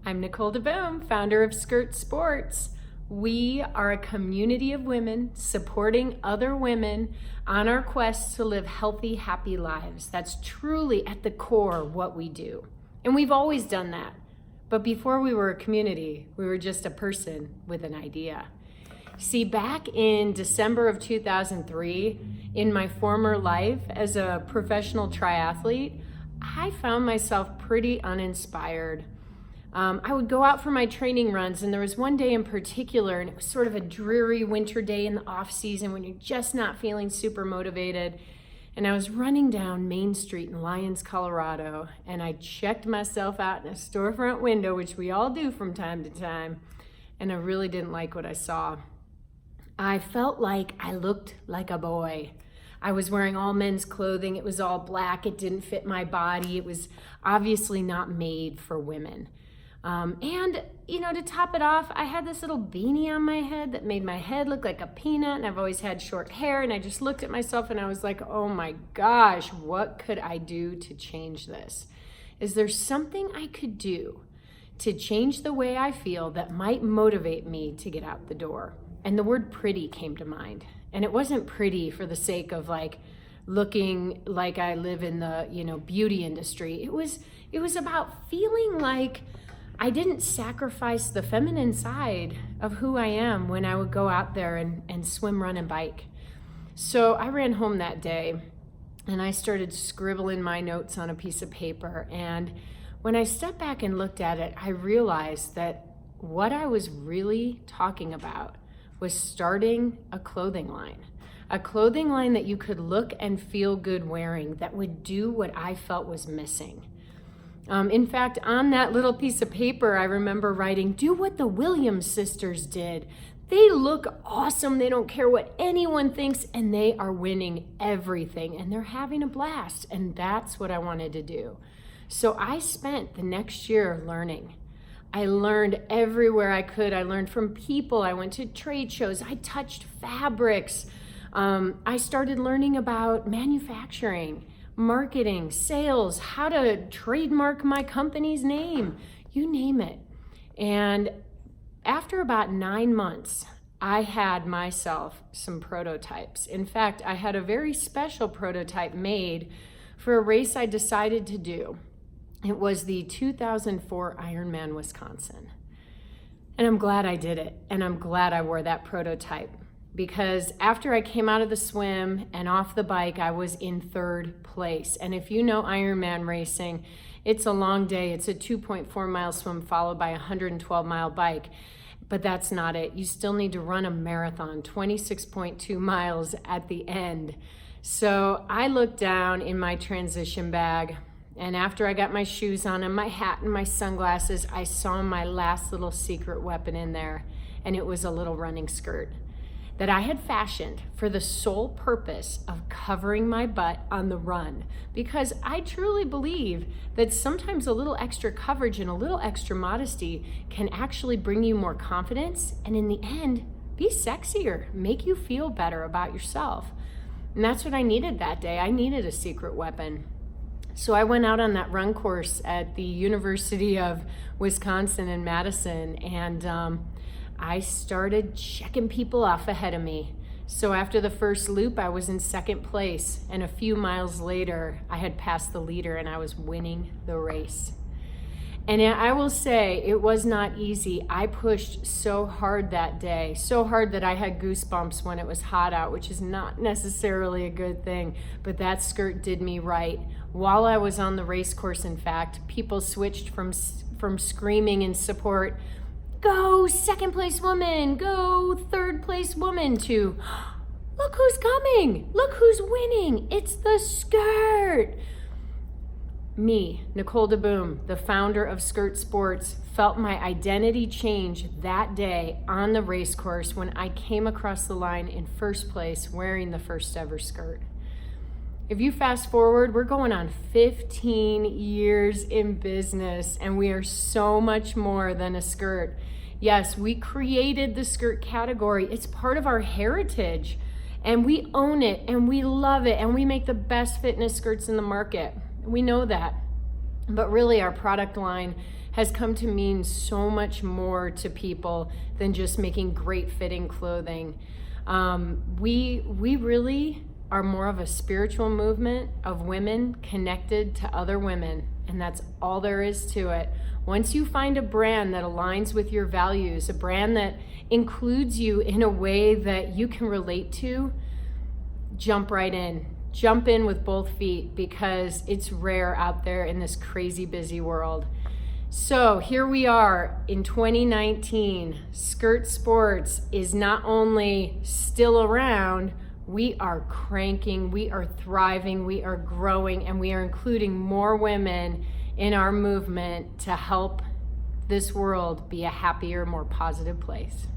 I'm Nicole DeBoom, founder of Skirt Sports. We are a community of women supporting other women on our quest to live healthy, happy lives. That's truly at the core what we do. And we've always done that. But before we were a community, we were just a person with an idea. See, back in December of 2003, in my former life as a professional triathlete, I found myself pretty uninspired. I would go out for my training runs, and there was one day in particular, and it was sort of a dreary winter day in the off season when you're just not feeling super motivated. And I was running down Main Street in Lyons, Colorado, and I checked myself out in a storefront window, which we all do from time to time, and I really didn't like what I saw. I felt like I looked like a boy. I was wearing all men's clothing. It was all black. It didn't fit my body. It was obviously not made for women. And, to top it off, I had this little beanie on my head that made my head look like a peanut, and I've always had short hair, and I just looked at myself and I was like, oh my gosh, what could I do to change this? Is there something I could do to change the way I feel that might motivate me to get out the door? And the word pretty came to mind. And it wasn't pretty for the sake of looking like I live in the, beauty industry. It was about feeling like I didn't sacrifice the feminine side of who I am when I would go out there and swim, run, and bike. So I ran home that day and I started scribbling my notes on a piece of paper. And when I stepped back and looked at it, I realized that what I was really talking about was starting a clothing line that you could look and feel good wearing, that would do what I felt was missing. In fact, on that little piece of paper, I remember writing, do what the Williams sisters did. They look awesome. They don't care what anyone thinks, and they are winning everything, and they're having a blast. And that's what I wanted to do. So I spent the next year learning. I learned everywhere I could. I learned from people. I went to trade shows. I touched fabrics. I started learning about manufacturing, marketing, sales, how to trademark my company's name, you name it. And after about 9 months, I had myself some prototypes. In fact, I had a very special prototype made for a race I decided to do. It was the 2004 Ironman Wisconsin. And I'm glad I did it. And I'm glad I wore that prototype, because after I came out of the swim and off the bike, I was in third place. And if you know Ironman racing, it's a long day. It's a 2.4 mile swim followed by a 112 mile bike. But that's not it. You still need to run a marathon, 26.2 miles at the end. So I looked down in my transition bag, and after I got my shoes on and my hat and my sunglasses, I saw my last little secret weapon in there, and it was a little running skirt that I had fashioned for the sole purpose of covering my butt on the run, because I truly believe that sometimes a little extra coverage and a little extra modesty can actually bring you more confidence, and in the end, be sexier, make you feel better about yourself. And that's what I needed that day. I needed a secret weapon. So I went out on that run course at the University of Wisconsin in Madison, and I started checking people off ahead of me. So after the first loop, I was in second place, and a few miles later, I had passed the leader and I was winning the race. And I will say, it was not easy. I pushed so hard that day, so hard that I had goosebumps when it was hot out, which is not necessarily a good thing, but that skirt did me right. While I was on the race course, in fact, people switched from screaming in support, go second place woman, go third place woman, to look who's coming, look who's winning, it's the skirt. Me, Nicole DeBoom, the founder of Skirt Sports, felt my identity change that day on the race course when I came across the line in first place wearing the first ever skirt. If you fast forward, we're going on 15 years in business, and we are so much more than a skirt. Yes, we created the skirt category. It's part of our heritage, and we own it, and we love it, and we make the best fitness skirts in the market. We know that. But really, our product line has come to mean so much more to people than just making great fitting clothing. We really are more of a spiritual movement of women connected to other women, and that's all there is to it. Once you find a brand that aligns with your values, a brand that includes you in a way that you can relate to, jump right in. Jump in with both feet, because it's rare out there in this crazy busy world. So here we are in 2019. Skirt Sports is not only still around, we are cranking, we are thriving, we are growing, and we are including more women in our movement to help this world be a happier, more positive place.